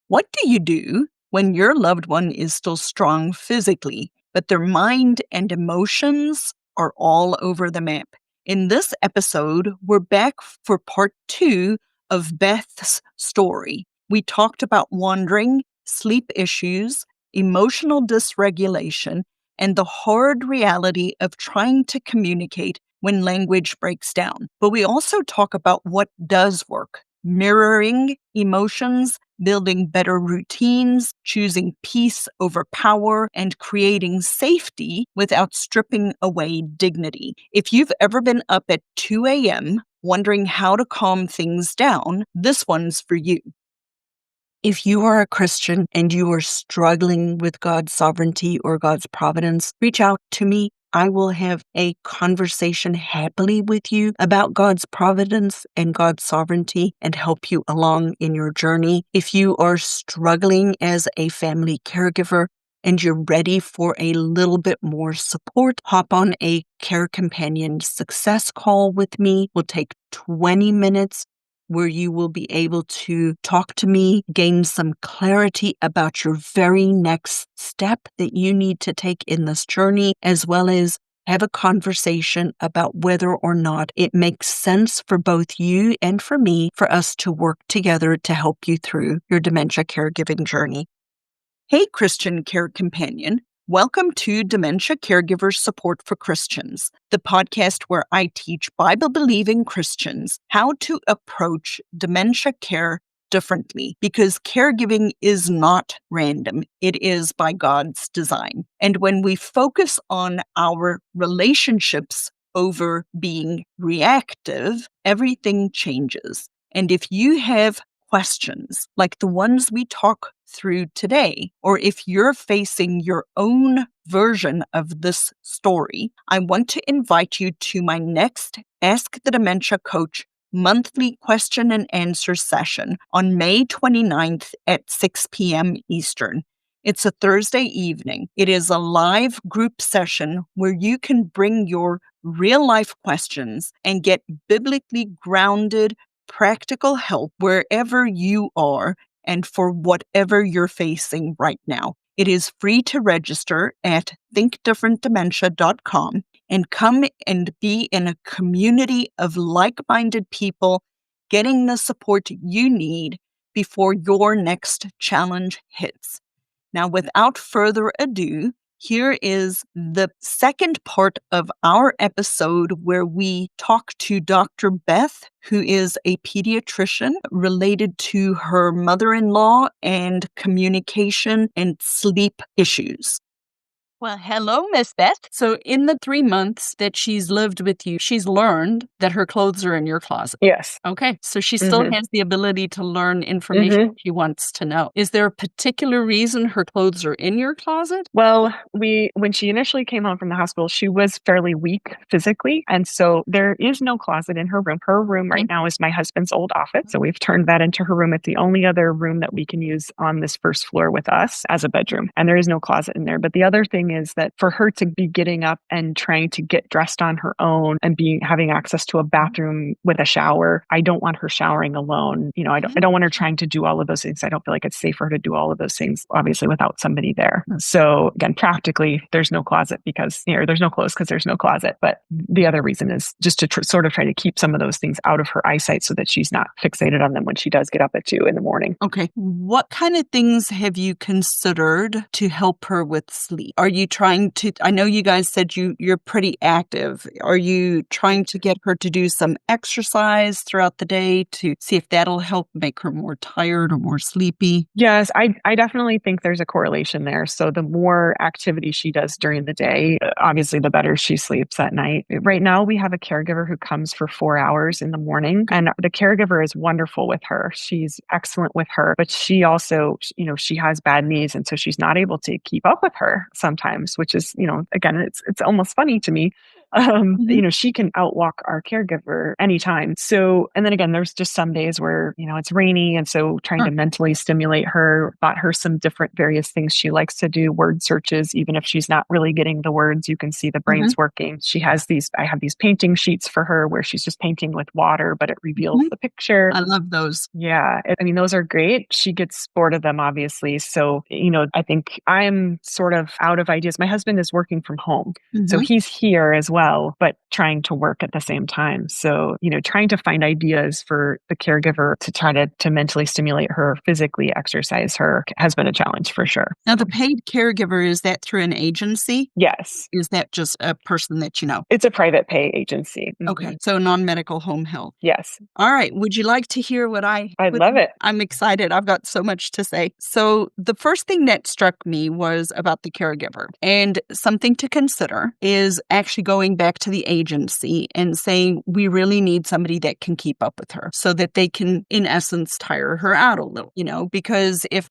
What do you do when your loved one is still strong physically, but their mind and emotions are all over the map? In this episode, we're back for part 2 of Beth's story. We talked about wandering, sleep issues, emotional dysregulation, and the hard reality of trying to communicate when language breaks down. But we also talk about what does work: mirroring emotions, building better routines, choosing peace over power, and creating safety without stripping away dignity. If you've ever been up at 2 a.m. wondering how to calm things down, this one's for you. If you are a Christian and you are struggling with God's sovereignty or God's providence, reach out to me. I will have a conversation happily with you about God's providence and God's sovereignty and help you along in your journey. If you are struggling as a family caregiver and you're ready for a little bit more support, hop on a Care Companion Success call with me. We'll take 20 minutes where you will be able to talk to me, gain some clarity about your very next step that you need to take in this journey, as well as have a conversation about whether or not it makes sense for both you and for me for us to work together to help you through your dementia caregiving journey. Hey, Christian Care Companion. Welcome to Dementia Caregiver Support for Christians, the podcast where I teach Bible-believing Christians how to approach dementia care differently, because caregiving is not random. It is by God's design. And when we focus on our relationships over being reactive, everything changes. And if you have questions like the ones we talk through today, or if you're facing your own version of this story, I want to invite you to my next Ask the Dementia Coach monthly question and answer session on May 29th at 6 p.m. Eastern. It's a Thursday evening. It is a live group session where you can bring your real life questions and get biblically grounded practical help wherever you are and for whatever you're facing right now. It is free to register at thinkdifferentdementia.com and come and be in a community of like-minded people getting the support you need before your next challenge hits. Now, without further ado, here is the second part of our episode where we talk to Dr. Beth, who is a pediatrician related to her mother-in-law and communication and sleep issues. Well, hello, Miss Beth. So in the 3 months that she's lived with you, she's learned that her clothes are in your closet. Yes. Okay. So she still has the ability to learn information she wants to know. Is there a particular reason her clothes are in your closet? Well, when she initially came home from the hospital, she was fairly weak physically. And so there is no closet in her room. Her room right now is my husband's old office. So we've turned that into her room. It's the only other room that we can use on this first floor with us as a bedroom. And there is no closet in there. But the other thing is that for her to be getting up and trying to get dressed on her own and having access to a bathroom with a shower, I don't want her showering alone. I don't want her trying to do all of those things. I don't feel like it's safe for her to do all of those things, obviously, without somebody there. So again, practically, there's no closet because, there's no clothes because there's no closet. But the other reason is just to sort of try to keep some of those things out of her eyesight so that she's not fixated on them when she does get up at 2 in the morning. Okay. What kind of things have you considered to help her with sleep? Are you trying to, I know you guys said you're pretty active. Are you trying to get her to do some exercise throughout the day to see if that'll help make her more tired or more sleepy? Yes, I definitely think there's a correlation there. So the more activity she does during the day, obviously the better she sleeps at night. Right now we have a caregiver who comes for 4 hours in the morning, and the caregiver is wonderful with her. She's excellent with her, but she also, she has bad knees, and so she's not able to keep up with her sometimes, which is, again, it's almost funny to me. Mhm. She can outwalk our caregiver anytime. So, and then again, there's just some days where, it's rainy. And so trying to Sure. mentally stimulate her, bought her some different various things she likes to do, word searches, even if she's not really getting the words, you can see the Mhm. brain's working. I have these painting sheets for her where she's just painting with water, but it reveals Mhm. the picture. I love those. Yeah. I mean, those are great. She gets bored of them, obviously. So, I think I'm sort of out of ideas. My husband is working from home. So Mhm. he's here as well, but trying to work at the same time. So, trying to find ideas for the caregiver to try to mentally stimulate her, physically exercise her has been a challenge for sure. Now, the paid caregiver, is that through an agency? Yes. Is that just a person that you know? It's a private pay agency. Okay, so non-medical home health. Yes. All right. Would you like to hear what I love it. I'm excited. I've got so much to say. So, the first thing that struck me was about the caregiver. And something to consider is actually going back to the agency and saying, we really need somebody that can keep up with her so that they can, in essence, tire her out a little, because if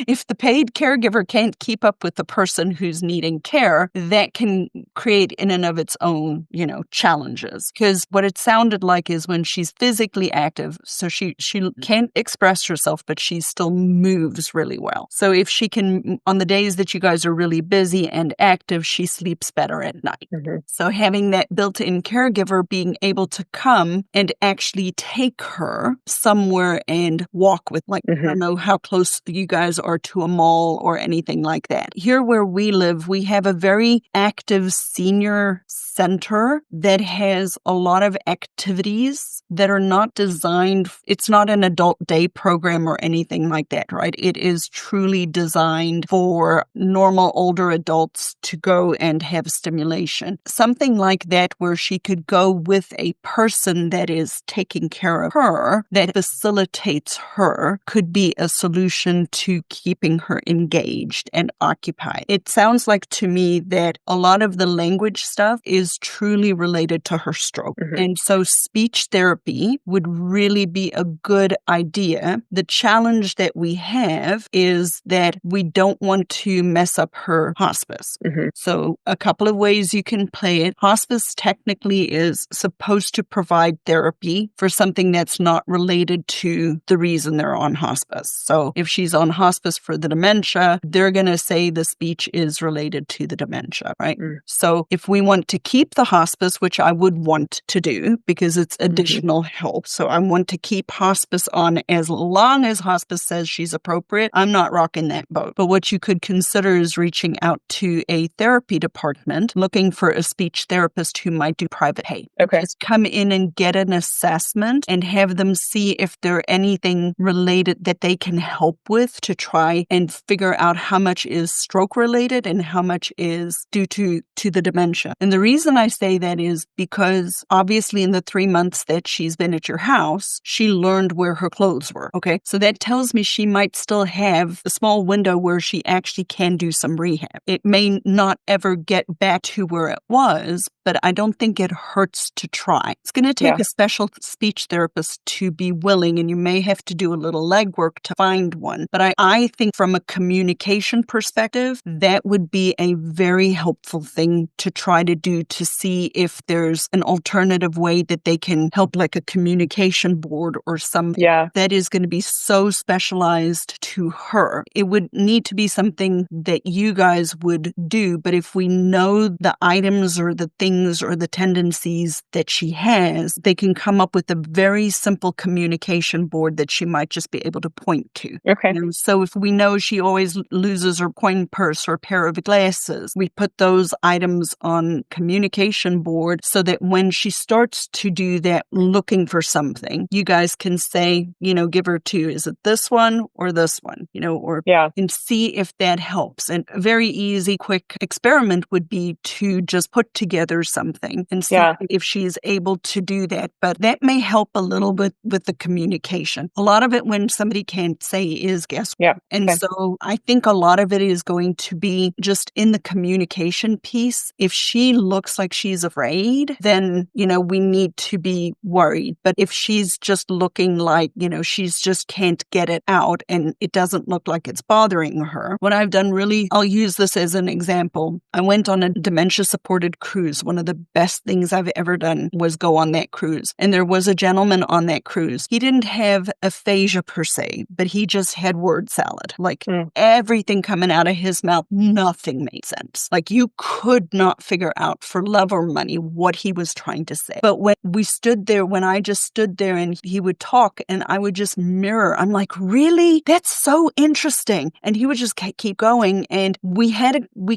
if the paid caregiver can't keep up with the person who's needing care, that can create in and of its own, challenges. Because what it sounded like is when she's physically active, so she can't express herself, but she still moves really well. So if she can, on the days that you guys are really busy and active, she sleeps better at night. Mhm. So having that built-in caregiver being able to come and actually take her somewhere and walk with, like, I Mhm. don't know how close you guys are to a mall or anything like that. Here where we live, we have a very active senior center that has a lot of activities that are not designed, it's not an adult day program or anything like that, right? It is truly designed for normal older adults to go and have stimulation. Something like that where she could go with a person that is taking care of her, that facilitates her, could be a solution to keeping her engaged and occupied. It sounds like to me that a lot of the language stuff is truly related to her stroke. Mhm. And so speech therapy would really be a good idea. The challenge that we have is that we don't want to mess up her hospice. Mhm. So a couple of ways you can play it. Hospice technically is supposed to provide therapy for something that's not related to the reason they're on hospice. So if she's on hospice for the dementia, they're going to say the speech is related to the dementia, right? Mm. So if we want to keep the hospice, which I would want to do because it's additional help. So I want to keep hospice on as long as hospice says she's appropriate. I'm not rocking that boat. But what you could consider is reaching out to a therapy department, looking for a speech therapist who might do private pay. Okay. Just come in and get an assessment and have them see if there's anything related that they can help with to try and figure out how much is stroke related and how much is due to the dementia. And the reason I say that is because obviously in the 3 months that she's been at your house, she learned where her clothes were. Okay. So that tells me she might still have a small window where she actually can do some rehab. It may not ever get back to where it was, but I don't think it hurts to try. It's going to take Yeah. a special speech therapist to be willing, and you may have to do a little legwork to find one. But I think from a communication perspective, that would be a very helpful thing to try to do to see if there's an alternative way that they can help, like a communication board or something Yeah. that is going to be so specialized to her. It would need to be something that you guys would do, but if we know the items or the things or the tendencies that she has, they can come up with a very simple communication board that she might just be able to point to. Okay. So if we know she always loses her coin purse or pair of glasses, we put those items on communication board so that when she starts to do that looking for something, you guys can say, give her two. Is it this one or this one? Or Yeah. and see if that helps. And a very easy, quick experiment would be to just put together something and see Yeah. if she's able to do that. But that may help a little bit with the communication. A lot of it when somebody can't say is guess. Yeah. And Okay. so I think a lot of it is going to be just in the communication piece. If she looks like she's afraid, then, we need to be worried. But if she's just looking like, she's just can't get it out and it doesn't look like it's bothering her. What I've done I'll use this as an example. I went on a dementia supported cruise one of the best things I've ever done was go on that cruise. And there was a gentleman on that cruise. He didn't have aphasia per se, but he just had word salad. Like everything coming out of his mouth, nothing made sense. Like you could not figure out for love or money what he was trying to say. But when I just stood there and he would talk and I would just mirror, I'm like, really? That's so interesting. And he would just keep going. And we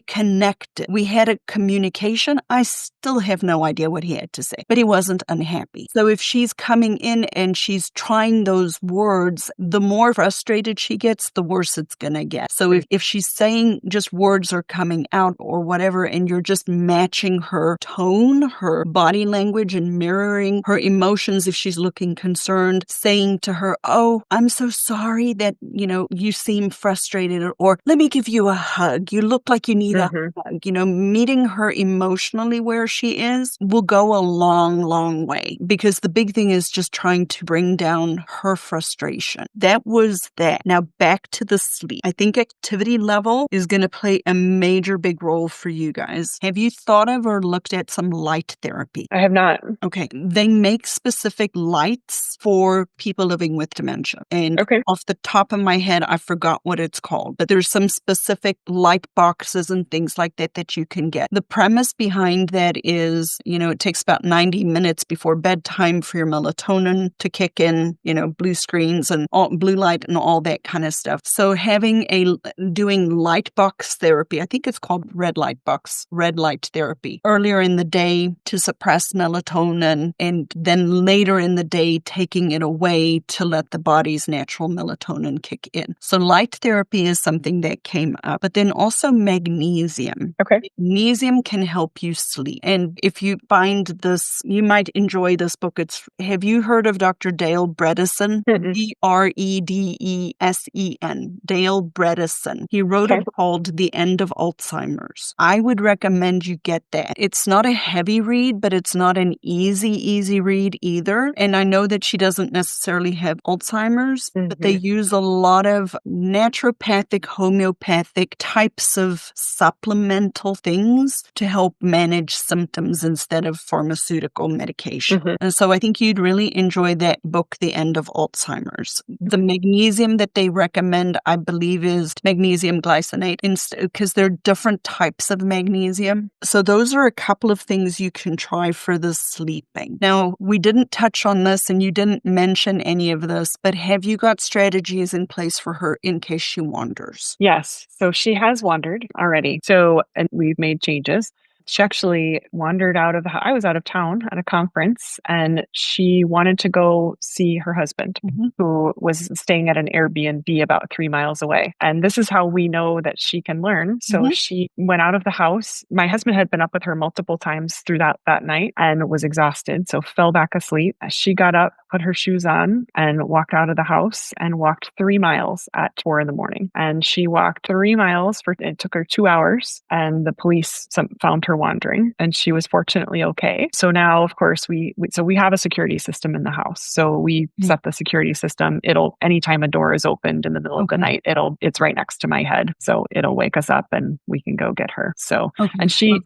connected. We had a communication. I still have no idea what he had to say, but he wasn't unhappy. So if she's coming in and she's trying those words, the more frustrated she gets, the worse it's going to get. So if she's saying just words are coming out or whatever, and you're just matching her tone, her body language, and mirroring her emotions, if she's looking concerned, saying to her, oh, I'm so sorry that, you seem frustrated, or let me give you a hug. You look like you need a hug. Meeting her emotionally where she is will go a long, long way, because the big thing is just trying to bring down her frustration. That was that. Now back to the sleep. I think activity level is going to play a major big role for you guys. Have you thought of or looked at some light therapy? I have not. Okay. They make specific lights for people living with dementia. And off the top of my head, I forgot what it's called, but there's some specific light boxes and things like that you can get. The premise behind that is, it takes about 90 minutes before bedtime for your melatonin to kick in, blue screens and blue light and all that kind of stuff. So doing light box therapy, I think it's called red light therapy, earlier in the day to suppress melatonin, and then later in the day taking it away to let the body's natural melatonin kick in. So light therapy is something that came up, but then also magnesium. Magnesium can help you sleep. And if you find this, you might enjoy this book. Have you heard of Dr. Dale Bredesen? Bredesen. Dale Bredesen. He wrote a book called The End of Alzheimer's. I would recommend you get that. It's not a heavy read, but it's not an easy read either. And I know that she doesn't necessarily have Alzheimer's, but they use a lot of naturopathic, homeopathic types of supplemental things to help manage symptoms instead of pharmaceutical medication. And so I think you'd really enjoy that book, The End of Alzheimer's. The magnesium that they recommend, I believe, is magnesium glycinate, because there are different types of magnesium. So those are a couple of things you can try for the sleeping. Now, we didn't touch on this and you didn't mention any of this, but have you got strategies in place for her in case she wanders? Yes. So she has wandered already. And we've made changes. She actually wandered I was out of town at a conference, and she wanted to go see her husband, who was staying at an Airbnb about 3 miles away. And this is how we know that she can learn. So she went out of the house. My husband had been up with her multiple times through that night and was exhausted, so fell back asleep. She got up, put her shoes on, and walked out of the house and walked 3 miles at 4 in the morning. And she walked 3 miles it took her 2 hours, and the police found her wandering, and she was fortunately okay. So now, of course, we have a security system in the house. So we set the security system. Anytime a door is opened in the middle of the night, it's right next to my head. So it'll wake us up and we can go get her. So, and she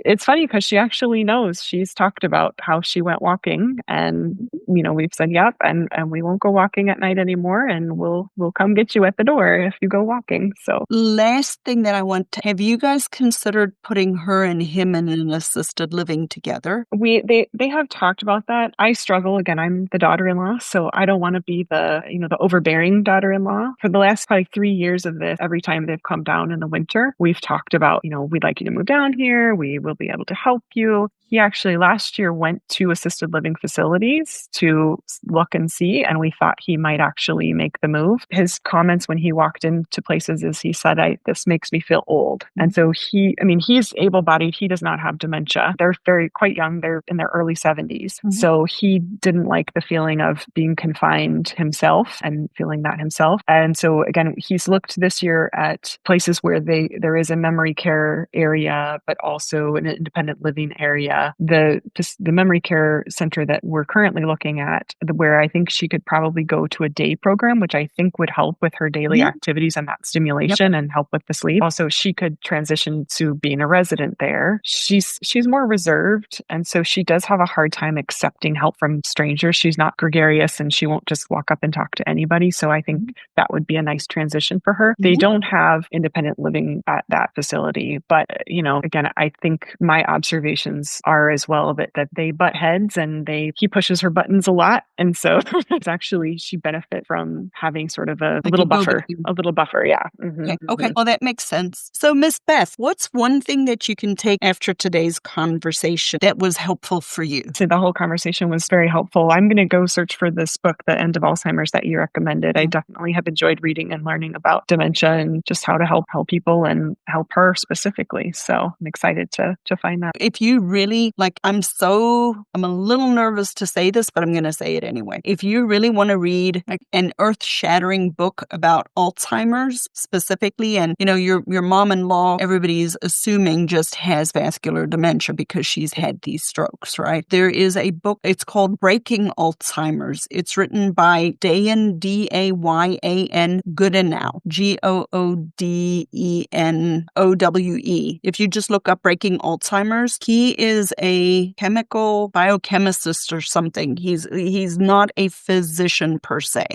it's funny because she actually knows. She's talked about how she went walking, and, we've said, yep. And we won't go walking at night anymore. And we'll come get you at the door if you go walking. So last thing that have you guys considered putting her and him in an assisted living together? They have talked about that. I struggle. Again, I'm the daughter-in-law, so I don't want to be the overbearing daughter-in-law. For the last probably 3 years of this, every time they've come down in the winter, we've talked about, we'd like you to move down here. We will be able to help you. He actually last year went to assisted living facilities to look and see, and we thought he might actually make the move. His comments when he walked into places is he said, this makes me feel old. And so he's able-bodied. He does not have dementia. They're quite young. They're in their early 70s. So he didn't like the feeling of being confined himself and feeling that himself. And so again, he's looked this year at places where there is a memory care area, but also an independent living area. the memory care center that we're currently looking at, where I think she could probably go to a day program, which I think would help with her daily Mhm. activities and that Yep. stimulation and help with the sleep. Also, she could transition to being a resident there. She's more reserved, and so she does have a hard time accepting help from strangers. She's not gregarious, and she won't just walk up and talk to anybody. So I think Mhm. that would be a nice transition for her. They Mhm. don't have independent living at that facility, but again, I think my observations are as well that they butt heads and he pushes her buttons a lot, and so it's actually she benefit from having sort of a Like a little buffer, go-between. a little buffer. Yeah. Okay. Okay. Well, that makes sense. So, Miss Beth, what's one thing that you can take after today's conversation that was helpful for you? So the whole conversation was very helpful. I'm going to go search for this book, The End of Alzheimer's, that you recommended. I definitely have enjoyed reading and learning about dementia and just how to help people and help her specifically. So I'm excited to find that. If you really I'm a little nervous to say this, but I'm going to say it anyway. If you really want to read an earth-shattering book about Alzheimer's specifically, and your mom-in-law, everybody's assuming just has vascular dementia because she's had these strokes, right? There is a book, it's called Breaking Alzheimer's. It's written by Dayan, Dayan Goodenow, Goodenowe. If you just look up Breaking Alzheimer's, he is a chemical biochemist or something. He's not a physician per se,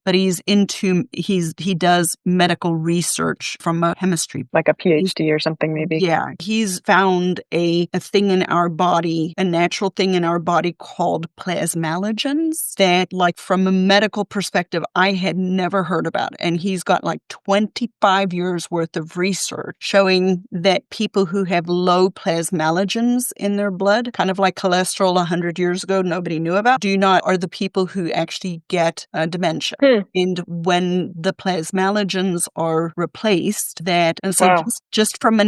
but he does medical research from a chemistry, like a PhD or something, maybe. Yeah, he's found a thing in our body, a natural thing in our body called plasmalogens that, from a medical perspective, I had never heard about. And he's got 25 years worth of research showing that people who have low plasmalogens in their blood, kind of like cholesterol 100 years ago, nobody knew about, are the people who actually get dementia. And when the plasmalogens are replaced, and so just from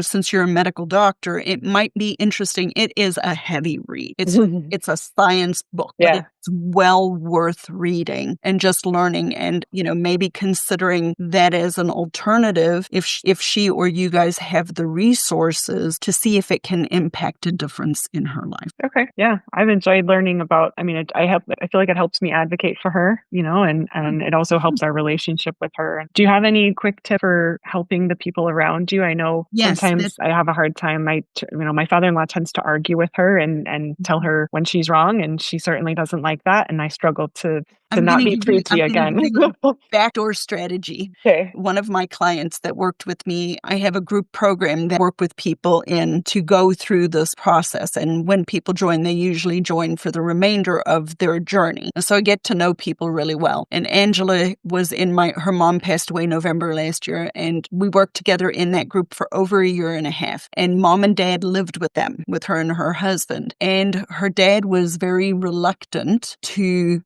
since you're a medical doctor, it might be interesting. It is a heavy read. It's a science book, but it's well worth reading and just learning, and maybe considering that as an alternative if she or you guys have the resources to see if it can impact a difference in her life. Okay. Yeah. I've enjoyed learning about, I feel like it helps me advocate for her, and it also helps our relationship with her. Do you have any quick tip for helping the people around you? I know sometimes I have a hard time. My father-in-law tends to argue with her and tell her when she's wrong, and she certainly doesn't like that. And I struggle to not be preachy again. Backdoor strategy. Okay. One of my clients that worked with me, I have a group program that work with people to go through this process. And when people join, they usually join for the remainder of their journey. So I get to know people really well. And Angela was her mom passed away November last year, and we worked together in that group for over a year and a half. And mom and dad lived with her and her husband. And her dad was very reluctant to,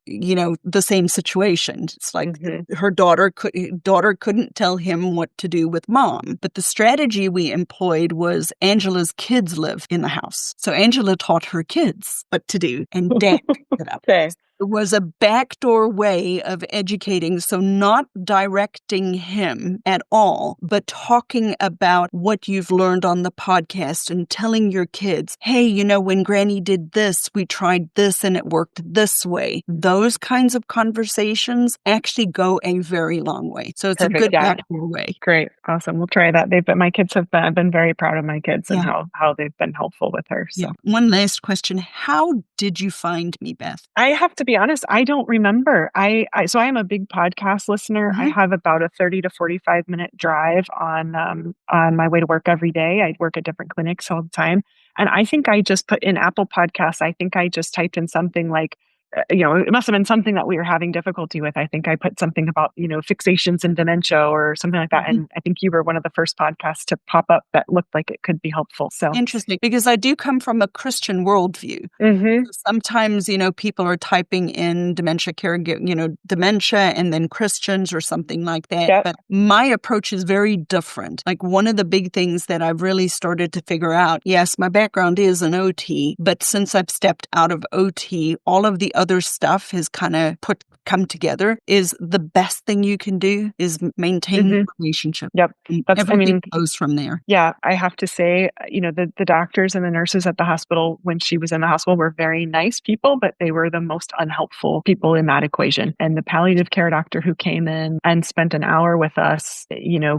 the same situation. It's like her daughter couldn't tell him what to do with mom. But the strategy we employed was Angela's kids live in the house. So Angela taught her kids what to do, and dad picked it up. Okay. It was a backdoor way of educating, so not directing him at all, but talking about what you've learned on the podcast and telling your kids, hey, when Granny did this, we tried this and it worked this way. Those kinds of conversations actually go a very long way. So it's a good backdoor way. Great. Awesome. We'll try that. My kids I've been very proud of my kids and how they've been helpful with her. So. Yeah. One last question. How did you find me, Beth? I have to be honest, I don't remember. So I am a big podcast listener. I have about a 30 to 45-minute drive on my way to work every day. I work at different clinics all the time. And I think I just put in Apple Podcasts, I think I just typed in something like, it must have been something that we were having difficulty with. I think I put something about, fixations and dementia or something like that. And I think you were one of the first podcasts to pop up that looked like it could be helpful. So interesting, because I do come from a Christian worldview. Sometimes, people are typing in dementia caregiving, dementia and then Christians or something like that. Yep. But my approach is very different. One of the big things that I've really started to figure out, yes, my background is an OT, but since I've stepped out of OT, all of the other stuff has kind of put come together is the best thing you can do is maintain the relationship. Yep. And That's, I everything mean, goes from there. yeah, I have to say, the doctors and the nurses at the hospital when she was in the hospital were very nice people, but they were the most unhelpful people in that equation. And the palliative care doctor who came in and spent an hour with us,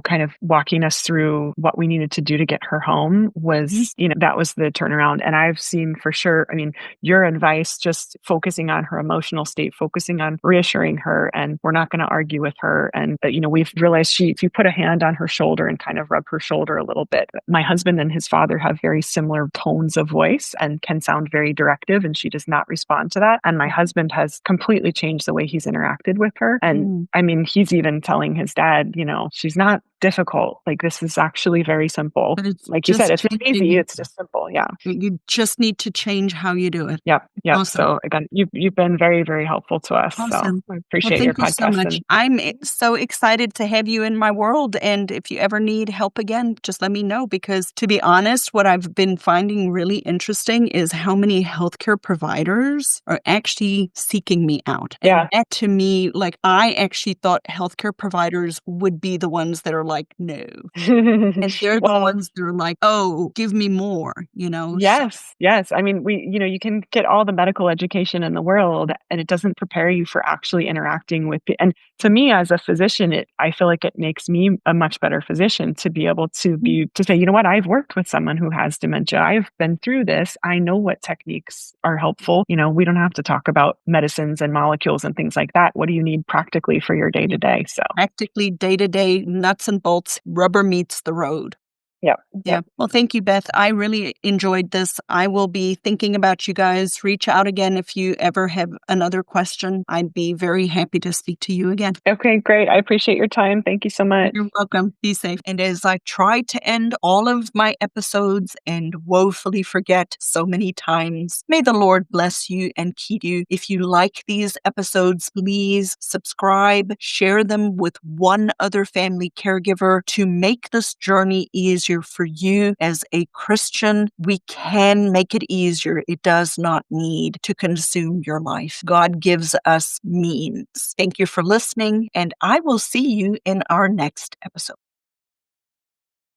kind of walking us through what we needed to do to get her home was, that was the turnaround. And I've seen for sure, I mean, your advice, just focusing on her emotional state, focusing on reassuring her, and we're not going to argue with her. And, we've realized if you put a hand on her shoulder and kind of rub her shoulder a little bit, my husband and his father have very similar tones of voice and can sound very directive, and she does not respond to that. And my husband has completely changed the way he's interacted with her. And I mean, he's even telling his dad, she's not difficult. Like, this is actually very simple. But it's like you said, it's not easy. changing. It's just simple. Yeah. You just need to change how you do it. Yep. Awesome. So again, you've been very, very helpful to us. Awesome. So I appreciate Well, your thank you so podcast. much. I'm so excited to have you in my world. And if you ever need help again, just let me know. Because to be honest, what I've been finding really interesting is how many healthcare providers are actually seeking me out. And that to me, like, I actually thought healthcare providers would be the ones that are like, no. And they're the ones that are like, oh, give me more, Yes. Yes. I mean, you can get all the medical education in the world and it doesn't prepare you for actually interacting with and to me as a physician, I feel like it makes me a much better physician to be able to say, you know what, I've worked with someone who has dementia. I've been through this. I know what techniques are helpful. We don't have to talk about medicines and molecules and things like that. What do you need practically for your day to day? So practically day to day, nuts and bolts, rubber meets the road. Yeah. Well, thank you, Beth. I really enjoyed this. I will be thinking about you guys. Reach out again if you ever have another question. I'd be very happy to speak to you again. Okay, great. I appreciate your time. Thank you so much. You're welcome. Be safe. And as I try to end all of my episodes and woefully forget so many times, may the Lord bless you and keep you. If you like these episodes, please subscribe, share them with one other family caregiver to make this journey easier for you as a Christian. We can make it easier. It does not need to consume your life. God gives us means. Thank you for listening, and I will see you in our next episode.